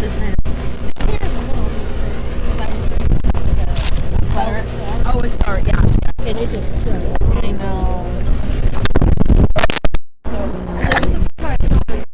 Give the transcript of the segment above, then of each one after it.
this in. This here is a little looser. Is that the sweater? Oh, it's start, yeah. And it just started. I know. So it was the first time I felt this.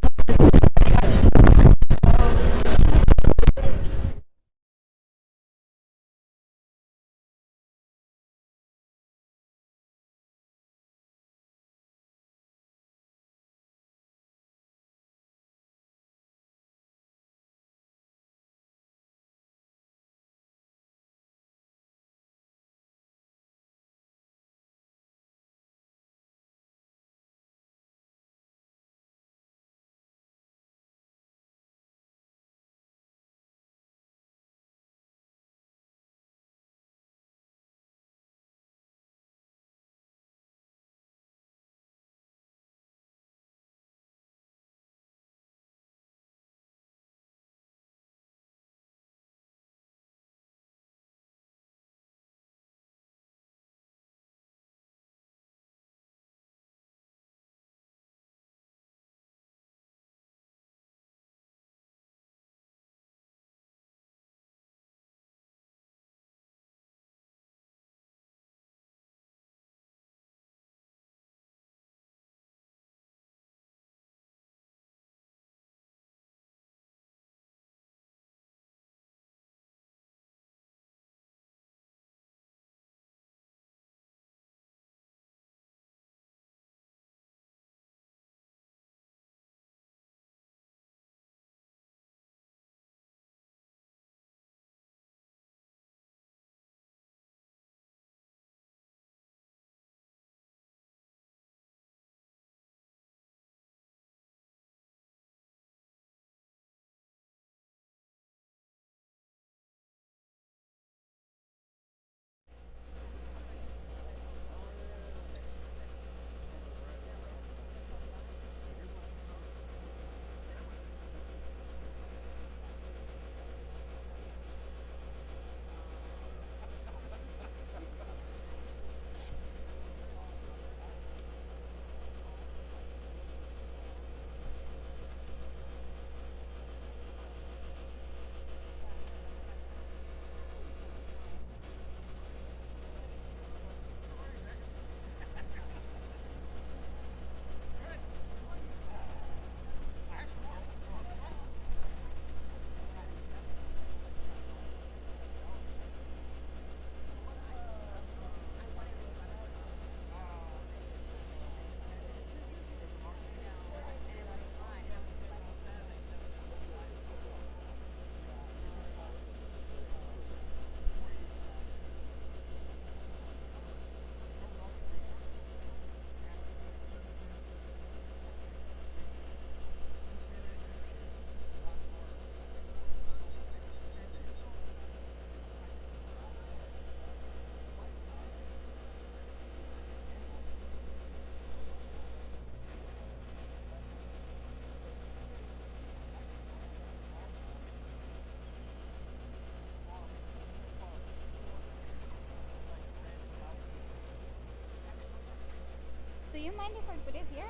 Do you mind if I put it here?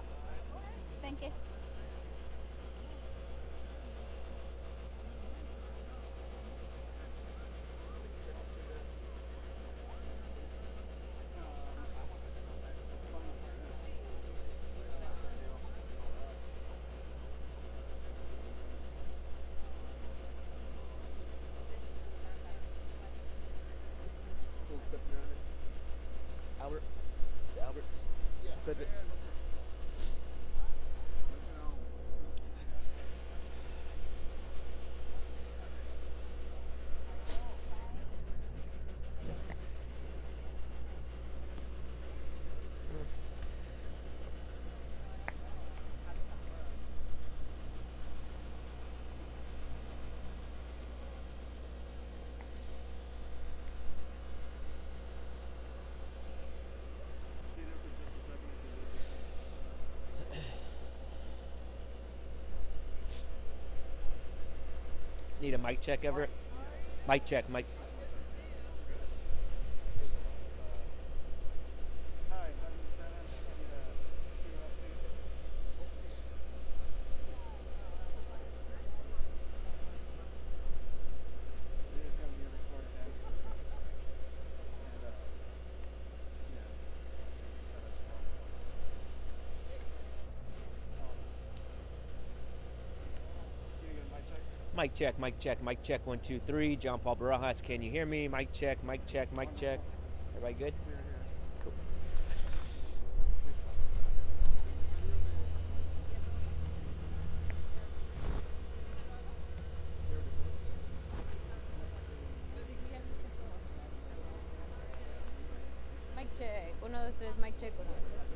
Thank you. Albert? Is it Albert's? Yeah. Good. Need a mic check, Everett? Mic check, mic. Mic check, mic check, mic check. 1, 2, 3. John Paul Barajas, can you hear me? Mic check, mic check, mic check. Everybody good? Cool. Mic check. 1, 2, 3. Mic check. 1, 2, 3.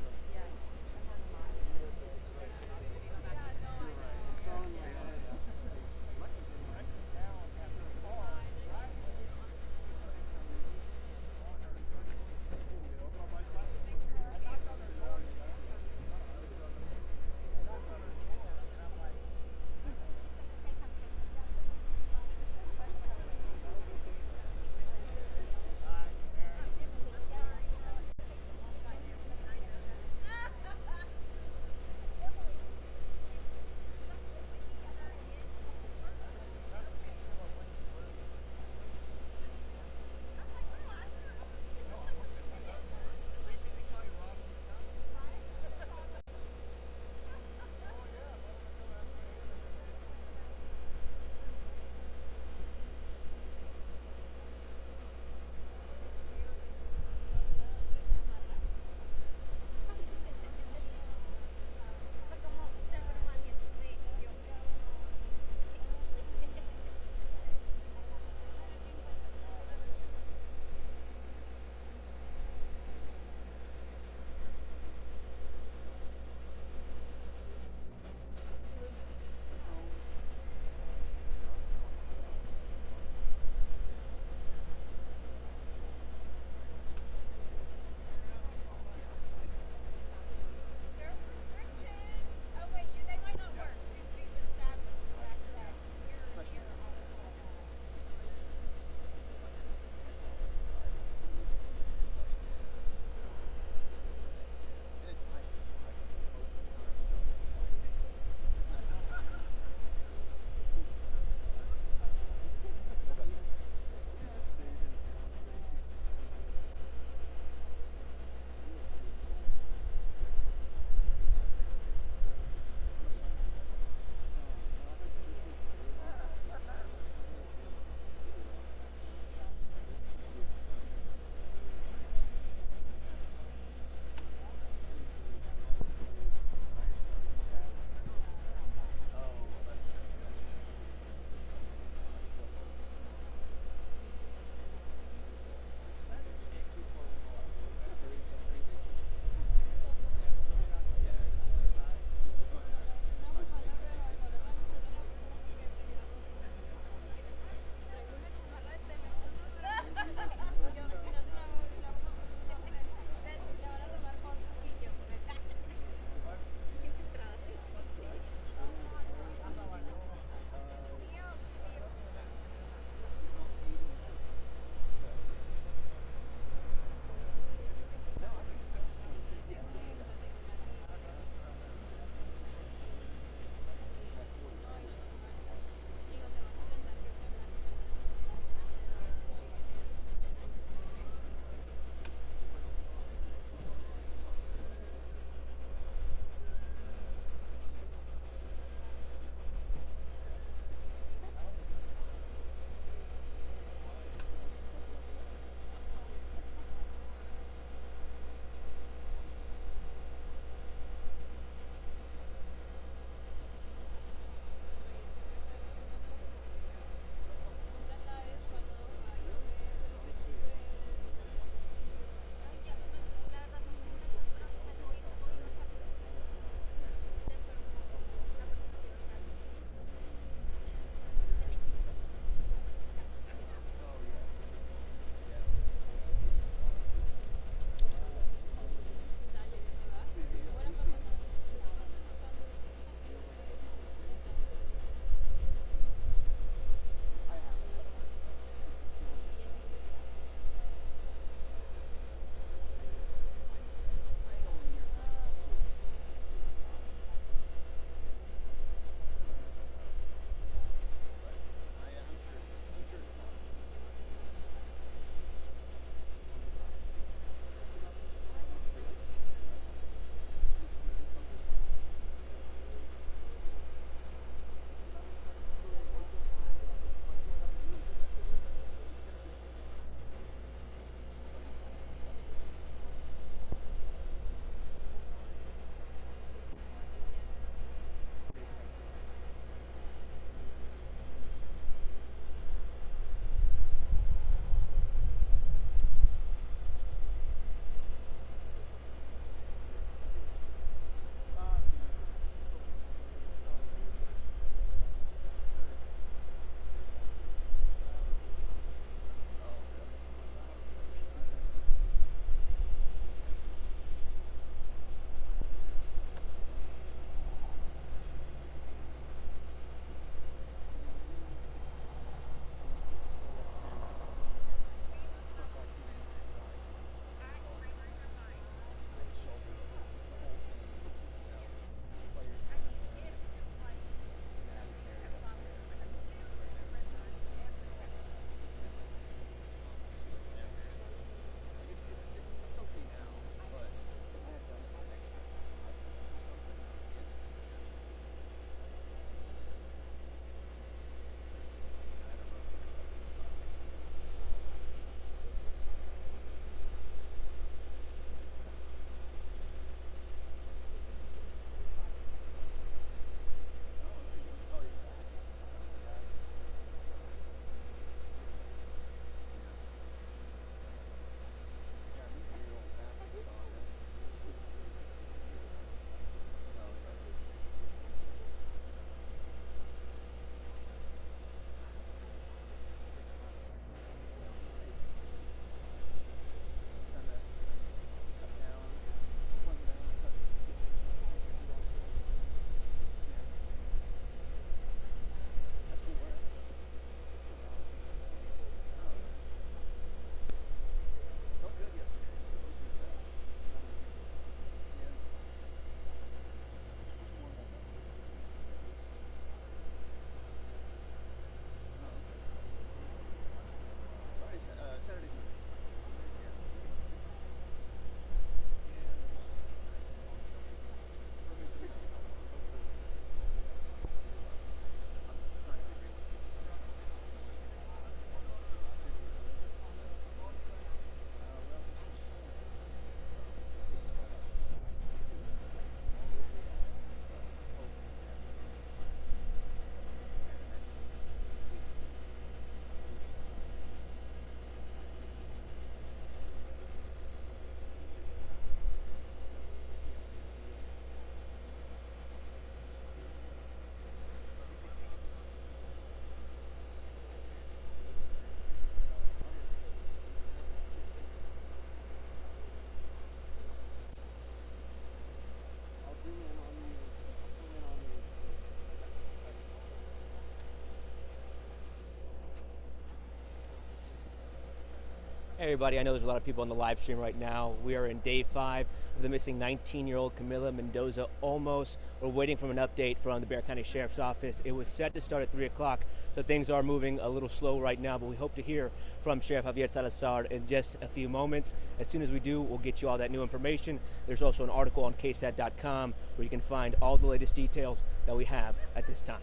Hey everybody, I know there's a lot of people on the live stream right now. We are in day 5 of the missing 19-year-old Camila Mendoza Olmos. We're waiting for an update from the Bexar County Sheriff's Office. It was set to start at 3 o'clock, so things are moving a little slow right now, but we hope to hear from Sheriff Javier Salazar in just a few moments. As soon as we do, we'll get you all that new information. There's also an article on ksat.com where you can find all the latest details that we have at this time.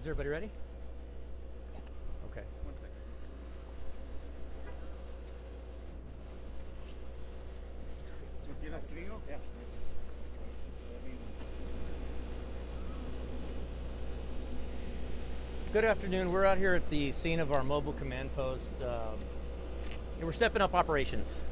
Is everybody ready? Yes. Okay. One second. ¿No tienes frío? Yeah. Good afternoon. We're out here at the scene of our mobile command post. We're stepping up operations.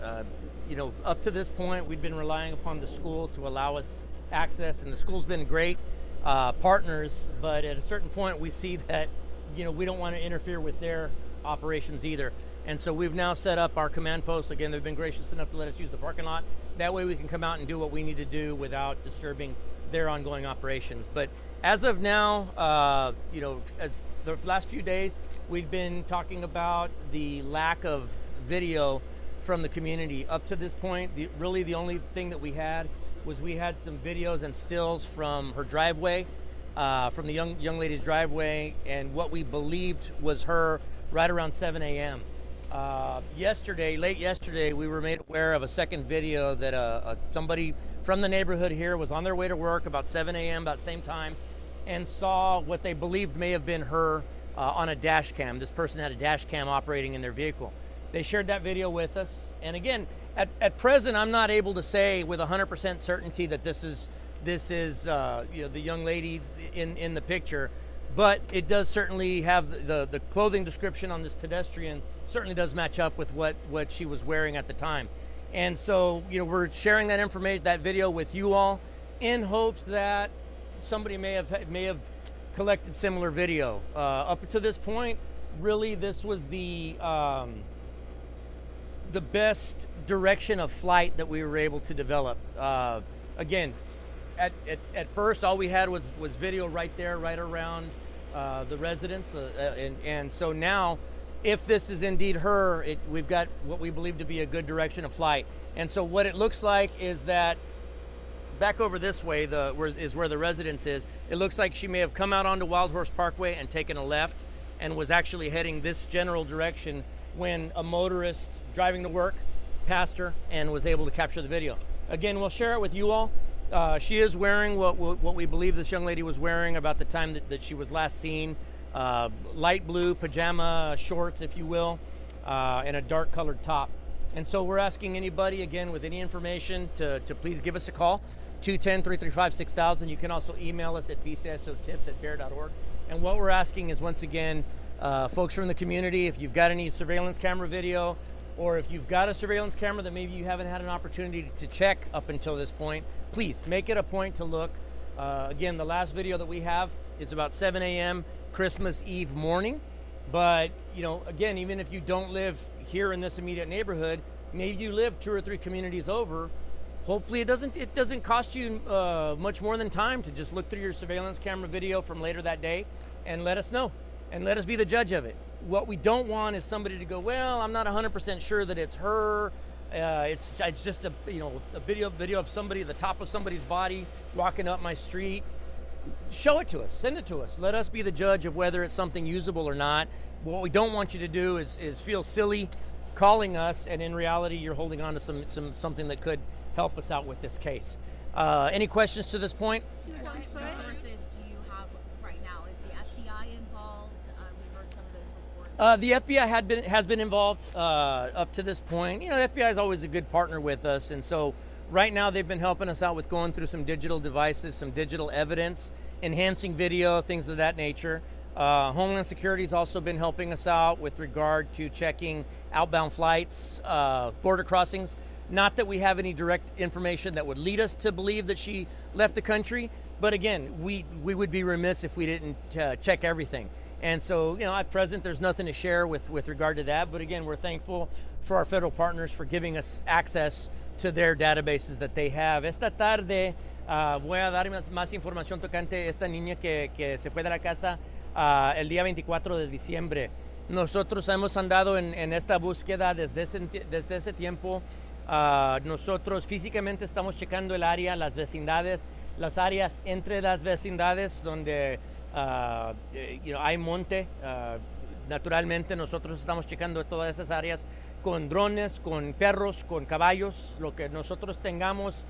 Up to this point, we've been relying upon the school to allow us access, and the school's been great partners, but at a certain point we see that, we don't want to interfere with their operations either. And so we've now set up our command posts. Again, they've been gracious enough to let us use the parking lot. That way we can come out and do what we need to do without disturbing their ongoing operations. But as of now, as the last few days, we've been talking about the lack of video from the community. Up to this point, really the only thing that we had some videos and stills from her driveway, from the young lady's driveway, and what we believed was her right around 7 a.m. Late yesterday, we were made aware of a second video that somebody from the neighborhood here was on their way to work about 7 a.m., about the same time, and saw what they believed may have been her on a dash cam. This person had a dash cam operating in their vehicle. They shared that video with us. And again, at present, I'm not able to say with 100% certainty that this is the young lady in the picture, but it does certainly have the clothing description on this pedestrian certainly does match up with what she was wearing at the time. And so, we're sharing that information, that video with you all in hopes that somebody may have collected similar video. Up to this point, really this was the best direction of flight that we were able to develop. Again, at first, all we had was video right there, right around the residence, and so now, if this is indeed her, we've got what we believe to be a good direction of flight. And so what it looks like is that back over this way is where the residence is. It looks like she may have come out onto Wild Horse Parkway and taken a left and was actually heading this general direction when a motorist driving to work passed her and was able to capture the video. Again, we'll share it with you all. She is wearing what we believe this young lady was wearing about the time that she was last seen. Light blue pajama shorts, if you will, and a dark colored top. And so we're asking anybody, again, with any information to please give us a call, 210-335-6000. You can also email us at bcsotips@bear.org. And what we're asking is, once again, folks from the community, if you've got any surveillance camera video, or if you've got a surveillance camera that maybe you haven't had an opportunity to check up until this point, please make it a point to look. Again, the last video that we have is about 7 a.m. Christmas Eve morning. But, again, even if you don't live here in this immediate neighborhood, maybe you live 2 or 3 communities over, hopefully it doesn't cost you much more than time to just look through your surveillance camera video from later that day and let us know, and let us be the judge of it. What we don't want is somebody to go, well, I'm not 100% sure that it's her. It's just a video of somebody, the top of somebody's body walking up my street. Show it to us, send it to us. Let us be the judge of whether it's something usable or not. What we don't want you to do is feel silly calling us, and in reality, you're holding on to something that could help us out with this case. Any questions to this point? What resources do you have right now? Is the FBI involved? We heard some of those reports. The FBI has been involved up to this point. The FBI is always a good partner with us, and so right now they've been helping us out with going through some digital devices, some digital evidence, enhancing video, things of that nature. Homeland Security's also been helping us out with regard to checking outbound flights, border crossings. Not that we have any direct information that would lead us to believe that she left the country, but again, we would be remiss if we didn't check everything. And so, at present, there's nothing to share with regard to that. But again, we're thankful for our federal partners for giving us access to their databases that they have. Esta tarde voy a dar más información tocante esta niña que se fue de la casa el día 24 de diciembre. Nosotros hemos andado en esta búsqueda desde ese tiempo. Nosotros físicamente estamos checando el área, las vecindades, las áreas entre las vecindades donde hay monte. Naturalmente nosotros estamos checando todas esas áreas con drones, con perros, con caballos, lo que nosotros tengamos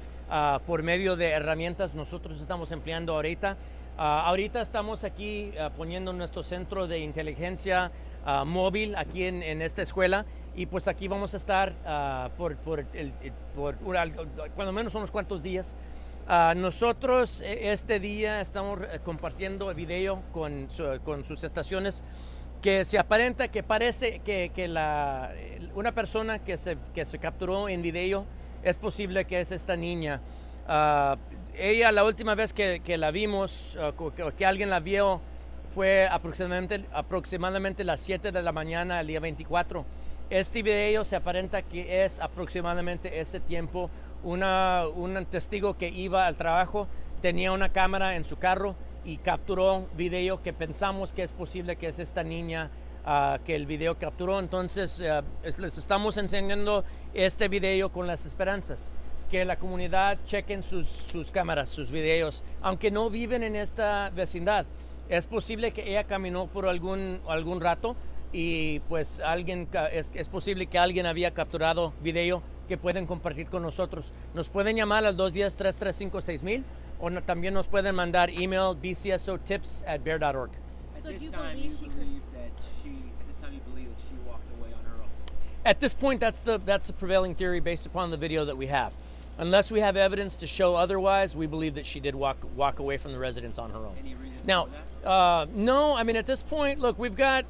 por medio de herramientas nosotros estamos empleando ahorita. Ahorita estamos aquí poniendo nuestro centro de inteligencia móvil aquí en esta escuela y pues aquí vamos a estar cuando menos unos cuantos días. Nosotros este día estamos compartiendo video con sus estaciones que se aparenta que parece que una persona que se capturó en video es posible que es esta niña. Ella la última vez que la vimos, que alguien la vio, fue aproximadamente las 7 de la mañana el día 24. Este video se aparenta que es aproximadamente ese tiempo. Un testigo que iba al trabajo tenía una cámara en su carro y capturó video que pensamos que es posible que es esta niña que el video capturó. Entonces les estamos enseñando este video con las esperanzas que la comunidad chequen sus cámaras, sus videos, aunque no viven en esta vecindad. Es posible que ella caminó por algún rato y pues es posible que alguien había capturado video que pueden compartir con nosotros. Nos pueden llamar al 210-335-6000 o también nos pueden mandar email bcsotips@bear.org. So do you believe she could? At this point, that's the prevailing theory based upon the video that we have. Unless we have evidence to show otherwise, we believe that she did walk away from the residence on her own. Any reason Now, for that? no, I mean, at this point, look, we've got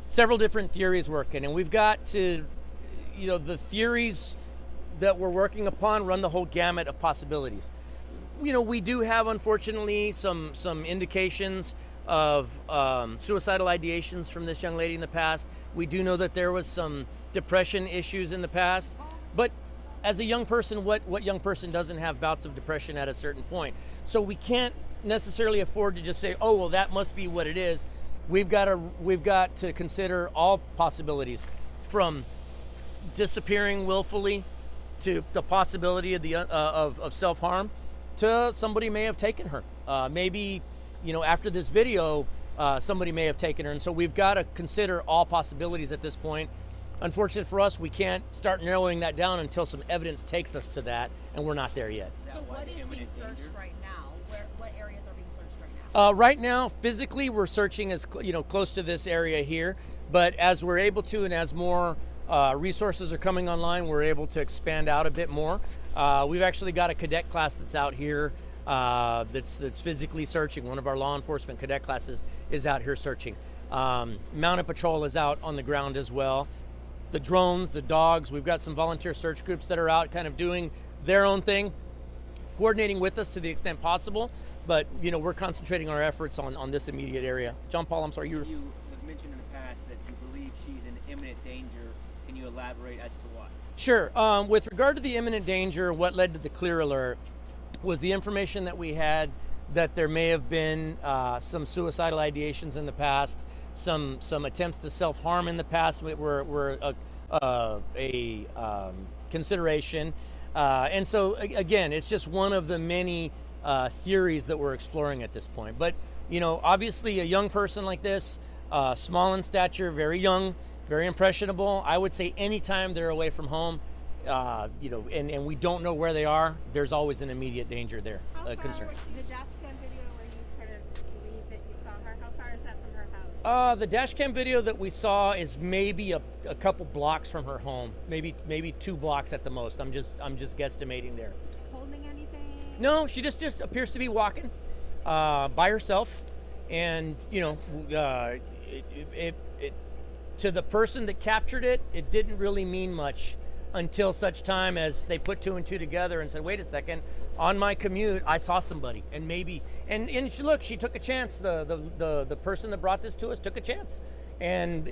several different theories working, and we've got to, the theories that we're working upon run the whole gamut of possibilities. We do have, unfortunately, some indications of suicidal ideations from this young lady in the past. We do know that there was some depression issues in the past, but as a young person, what young person doesn't have bouts of depression at a certain point? So we can't necessarily afford to just say, oh, well, that must be what it is. We've got to consider all possibilities, from disappearing willfully to the possibility of self-harm to somebody may have taken her. Maybe, after this video, somebody may have taken her. And so we've got to consider all possibilities at this point. Unfortunate for us, we can't start narrowing that down until some evidence takes us to that, and we're not there yet. So what is being searched right now? What areas are being searched right now? Right now, physically, we're searching as close to this area here. But as we're able to, and as more resources are coming online, we're able to expand out a bit more. We've actually got a cadet class that's out here that's physically searching. One of our law enforcement cadet classes is out here searching. Mounted Patrol is out on the ground as well. The drones, the dogs, we've got some volunteer search groups that are out kind of doing their own thing, coordinating with us to the extent possible, but we're concentrating our efforts on this immediate area. John Paul, I'm sorry, You have mentioned in the past that you believe she's in imminent danger. Can you elaborate as to what? Sure. With regard to the imminent danger, what led to the clear alert was the information that we had that there may have been some suicidal ideations in the past, some attempts to self-harm in the past were a consideration. And so, again, it's just one of the many theories that we're exploring at this point. But, obviously a young person like this, small in stature, very young, very impressionable, I would say anytime they're away from home, and we don't know where they are, there's always an immediate danger there, concern. The dash cam video where you sort of believe that you saw her, how far is that from her house? The dash cam video that we saw is maybe a couple blocks from her home, maybe 2 blocks at the most. I'm just guesstimating there. Holding anything? No, she just appears to be walking by herself, and to the person that captured it, it didn't really mean much until such time as they put 2 and 2 together and said, wait a second, on my commute, I saw somebody, and she took a chance. The person that brought this to us took a chance, and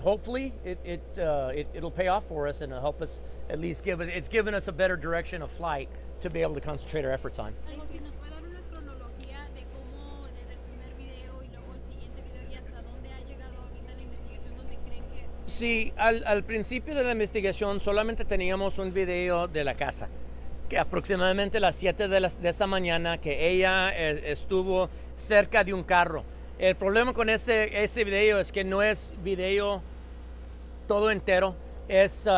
hopefully it'll pay off for us and it'll help us at least it's given us a better direction of flight to be able to concentrate our efforts on. Si nos puede dar una cronología de cómo desde el primer video y luego el siguiente video y hasta dónde ha llegado ahorita la investigación, donde creen que... Sí, al principio de la investigación solamente teníamos un video de la casa, que aproximadamente a las 7 de esa mañana, que ella estuvo cerca de un carro. El problema con ese video es que no es video todo entero. Es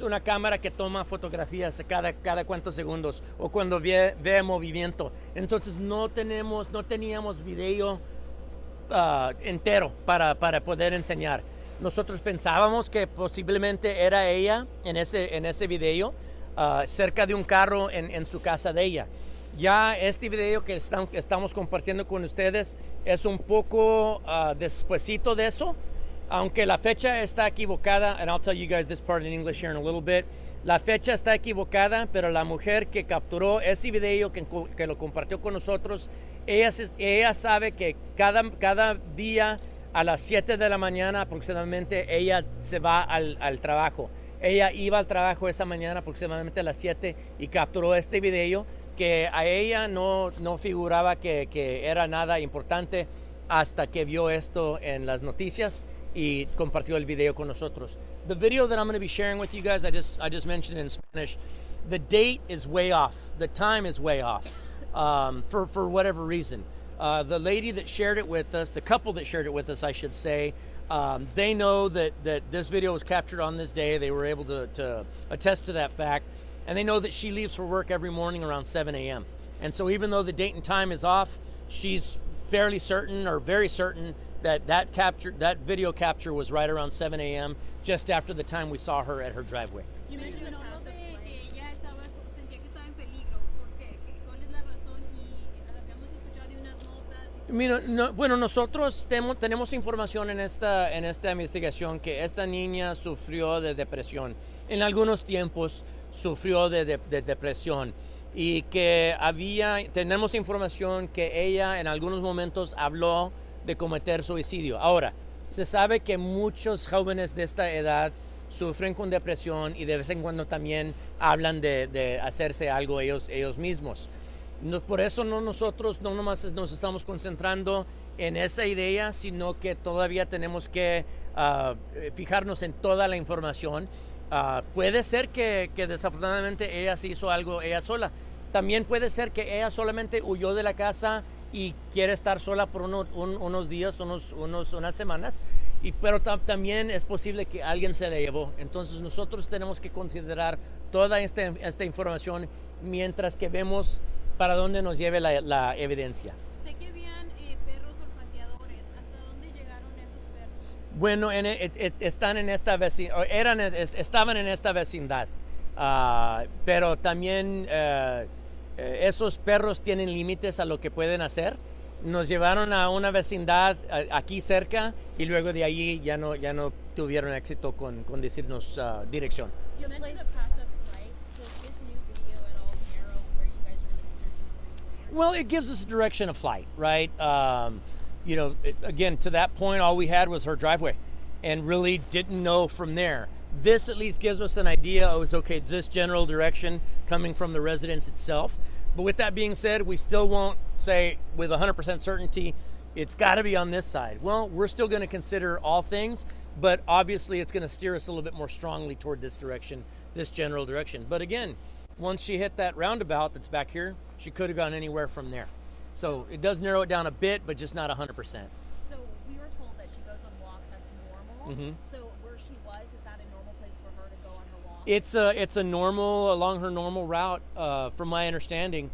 una cámara que toma fotografías cada cuantos segundos o cuando ve movimiento. Entonces no teníamos video entero para poder enseñar. Nosotros pensábamos que posiblemente era ella en ese video, cerca de un carro en su casa de ella. Ya este video que estamos compartiendo con ustedes es un poco despuesito de eso, aunque la fecha está equivocada, and I'll tell you guys this part in English here in a little bit. La fecha está equivocada, pero la mujer que capturó ese video, que lo compartió con nosotros, ella sabe que cada día a las 7 de la mañana aproximadamente ella se va al trabajo. Ella iba al trabajo esa mañana aproximadamente a las 7 y capturó este video que a ella no figuraba que era nada importante hasta que vio esto en las noticias y compartió el video con nosotros. The video that I'm going to be sharing with you guys, I just mentioned it in Spanish. The date is way off. The time is way off for whatever reason. The lady that shared it with us, the couple that shared it with us, I should say, they know that this video was captured on this day. They were able to attest to that fact. And they know that she leaves for work every morning around 7 a.m. And so even though the date and time is off, she's fairly certain or very certain that video capture was right around 7 a.m. just after the time we saw her at her driveway. Y mencionó de que ella sentía que estaba en peligro. ¿Por qué? ¿Cuál es la razón? Y habíamos escuchado de unas notas. Bueno, nosotros tenemos información en esta investigación que esta niña sufrió de depresión. En algunos tiempos sufrió de depresión y que tenemos información que ella en algunos momentos habló de cometer suicidio. Ahora, se sabe que muchos jóvenes de esta edad sufren con depresión y de vez en cuando también hablan de hacerse algo ellos mismos. Por eso nosotros no nomás nos estamos concentrando en esa idea, sino que todavía tenemos que fijarnos en toda la información. Puede ser que desafortunadamente ella se hizo algo ella sola. También puede ser que ella solamente huyó de la casa y quiere estar sola por unos días, unas semanas, pero también es posible que alguien se la llevó. Entonces nosotros tenemos que considerar toda esta información mientras que vemos para dónde nos lleve la evidencia. Sé que habían perros olfateadores. ¿Hasta dónde llegaron esos perros? Bueno, están en esta estaban en esta vecindad, pero también esos perros tienen límites a lo que pueden hacer. Nos llevaron a una vecindad aquí cerca y luego de allí ya no tuvieron éxito con decirnos dirección. You mentioned a path of flight. Does this new video at all narrow where you guys are going to be searching for? Well, it gives us a direction of flight, right? Again, to that point, all we had was her driveway and really didn't know from there. This at least gives us an idea. It was okay, this general direction coming from the residence itself. But with that being said, we still won't say with 100% certainty, it's got to be on this side. Well, we're still going to consider all things, but obviously it's going to steer us a little bit more strongly toward this direction, this general direction. But again, once she hit that roundabout that's back here, she could have gone anywhere from there. So it does narrow it down a bit, but just not 100%. So we were told that she goes on walks. That's normal. Mhm. So where she was, is that a normal place for her to go on her walk? It's a normal along her normal route. From my understanding,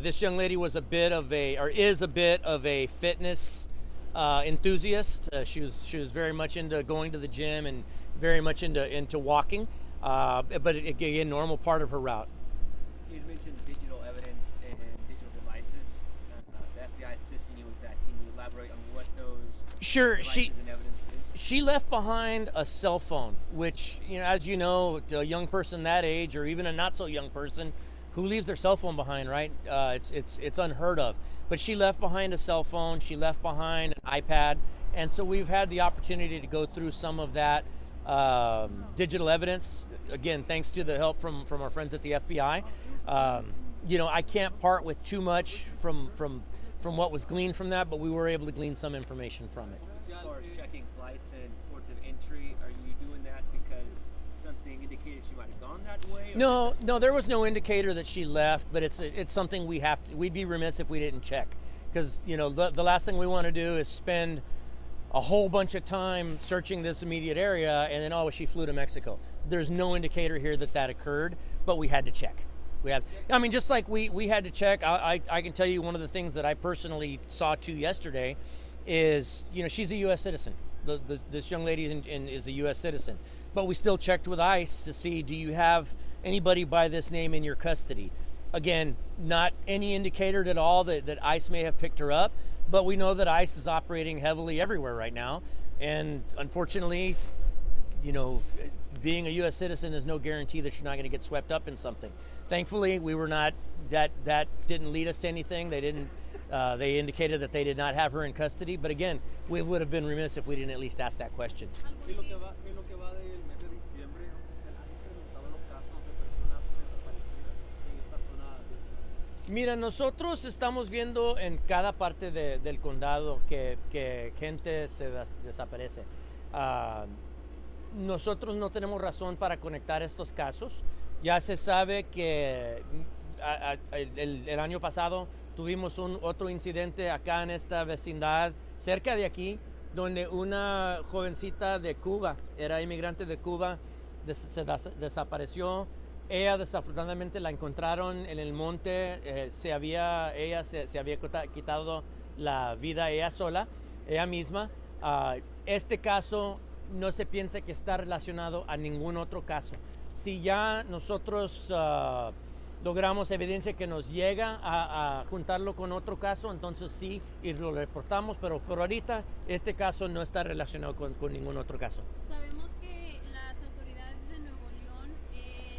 this young lady is a bit of a fitness enthusiast. She was very much into going to the gym and very much into walking. But again, normal part of her route. You mentioned digital evidence and digital devices. The FBI is assisting you with that. Can you elaborate on what those Sure, devices and evidence is? She left behind a cell phone, which, as you know, to a young person that age, or even a not so young person, who leaves their cell phone behind, right? It's unheard of. But she left behind a cell phone. She left behind an iPad, and so we've had the opportunity to go through some of that digital evidence. Again, thanks to the help from our friends at the FBI. I can't part with too much from what was gleaned from that, but we were able to glean some information from it. As far as checking flights and ports of entry, are you doing that because something indicated she might have gone that way? No, there was no indicator that she left, but it's something we'd be remiss if we didn't check, because the last thing we want to do is spend a whole bunch of time searching this immediate area, and then, oh, she flew to Mexico. There's no indicator here that that occurred, but we had to check. I mean, just like we had to check, I can tell you one of the things that I personally saw too yesterday is, you know, she's a U.S. citizen. This young lady is a U.S. citizen. But we still checked with ICE to see, do you have anybody by this name in your custody? Again, not any indicator at all that ICE may have picked her up, but we know that ICE is operating heavily everywhere right now. And unfortunately, you know, being a U.S. citizen is no guarantee that you're not going to get swept up in something. Thankfully, we were not, that didn't lead us to anything. They didn't, they indicated that they did not have her in custody. But again, we would have been remiss if we didn't at least ask that question. En lo que va del mes de diciembre, ¿se han incrementado los casos de personas desaparecidas en esta zona del estado? Mira, nosotros estamos viendo en cada parte del condado que gente se desaparece. Nosotros no tenemos razón para conectar estos casos. Ya se sabe que el año pasado tuvimos otro incidente acá en esta vecindad, cerca de aquí, donde una jovencita de Cuba, era inmigrante de Cuba, se desapareció. Ella desafortunadamente la encontraron en el monte, ella se había quitado la vida ella sola, ella misma. Este caso no se piensa que está relacionado a ningún otro caso. Si ya nosotros logramos evidencia que nos llega a juntarlo con otro caso, entonces sí, y lo reportamos, pero por ahorita este caso no está relacionado con ningún otro caso. Sabemos que las autoridades de Nuevo León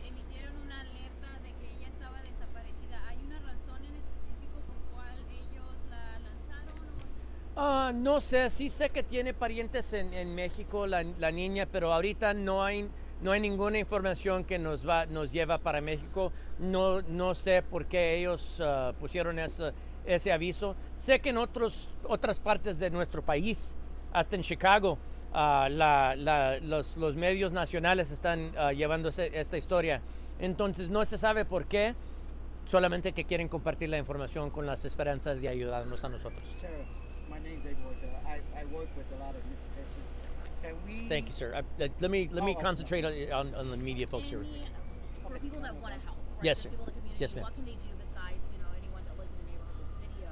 emitieron una alerta de que ella estaba desaparecida. ¿Hay una razón en específico por cual ellos la lanzaron? No sé, sí sé que tiene parientes en México la niña, pero ahorita no hay ninguna información que nos lleva para México. No sé por qué ellos pusieron ese aviso. Sé que en otras partes de nuestro país, hasta en Chicago, los medios nacionales están llevando esta historia. Entonces no se sabe por qué, solamente que quieren compartir la información con las esperanzas de ayudarnos a nosotros. Sheriff, my name's Javier. I work with a lot of these cases. Can we? Thank you, sir. Let me concentrate on the media folks here. For people that want to help, right? Yes, For sir. people in the community, Yes, ma'am. what can they do besides, you know, anyone that lives in the neighborhood with video?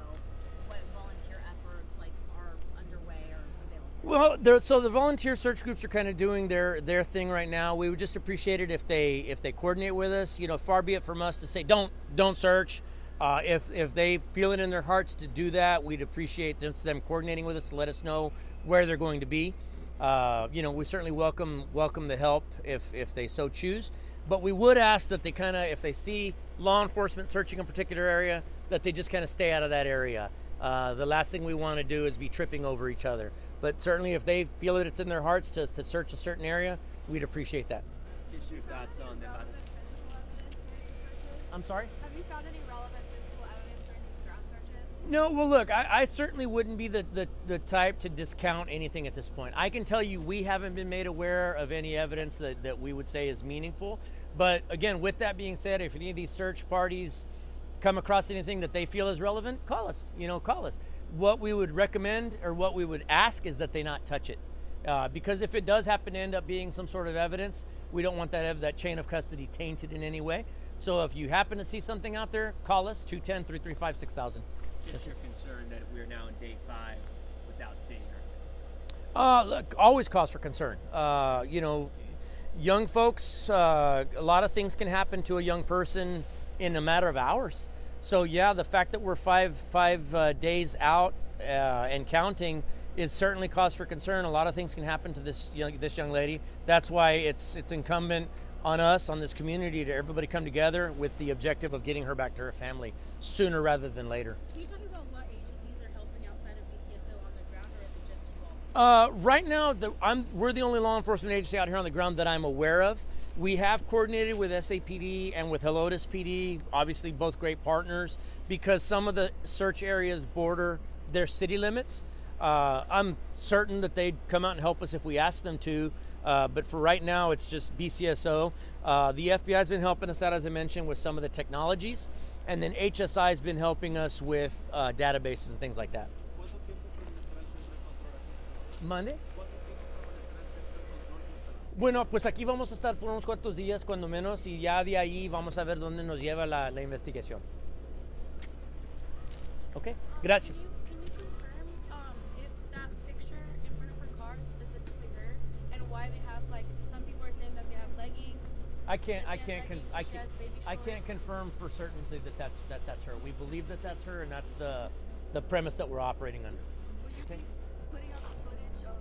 What volunteer efforts are underway or available? Well, so the volunteer search groups are kind of doing their thing right now. We would just appreciate it if they coordinate with us. You know, far be it from us to say don't search. If they feel it in their hearts to do that, we'd appreciate them coordinating with us to let us know where they're going to be. You know, we certainly welcome the help if they so choose. But we would ask that they if they see law enforcement searching a particular area, that they just kind of stay out of that area. The last thing we want to do is be tripping over each other. But certainly if they feel that it's in their hearts to search a certain area, we'd appreciate that. Just your thoughts on that. I'm sorry? Have you found any relevant physical evidence during these ground searches? No, well, look, I certainly wouldn't be the type to discount anything at this point. I can tell you we haven't been made aware of any evidence that we would say is meaningful. But again, with that being said, if any of these search parties come across anything that they feel is relevant, call us. What we would recommend or what we would ask is that they not touch it. Because if it does happen to end up being some sort of evidence, we don't want that chain of custody tainted in any way. So if you happen to see something out there, call us, 210-335-6000. Just your concern that we're now in day 5 without seeing her. Look, always cause for concern. You know, young folks, a lot of things can happen to a young person in a matter of hours. So yeah, the fact that we're five days out and counting is certainly cause for concern. A lot of things can happen to this young lady. That's why it's incumbent on us, on this community, to everybody come together with the objective of getting her back to her family sooner rather than later. Can you talk about what agencies are helping outside of BCSO on the ground, or is it just you all? Right now, we're the only law enforcement agency out here on the ground that I'm aware of. We have coordinated with SAPD and with Helotes PD, obviously both great partners, because some of the search areas border their city limits. I'm certain that they'd come out and help us if we asked them to, but for right now, it's just BCSO. The FBI has been helping us out, as I mentioned, with some of the technologies, and then HSI has been helping us with databases and things like that. ¿Mande? ¿Cuánto tiempo permanecerá el centro de control instalado? Bueno, pues aquí vamos a estar por unos cuantos días, cuando menos, y ya de ahí vamos a ver dónde nos lleva la investigación. Ok, gracias. Can you confirm if that picture in front of her car is specifically her, and why they have like some people are saying that they have leggings? I can't She has leggings, she has baby I can't shorts. confirm for certainty that that's her. We believe that that's her, and that's the premise that we're operating under. Will you Okay. be putting out the footage of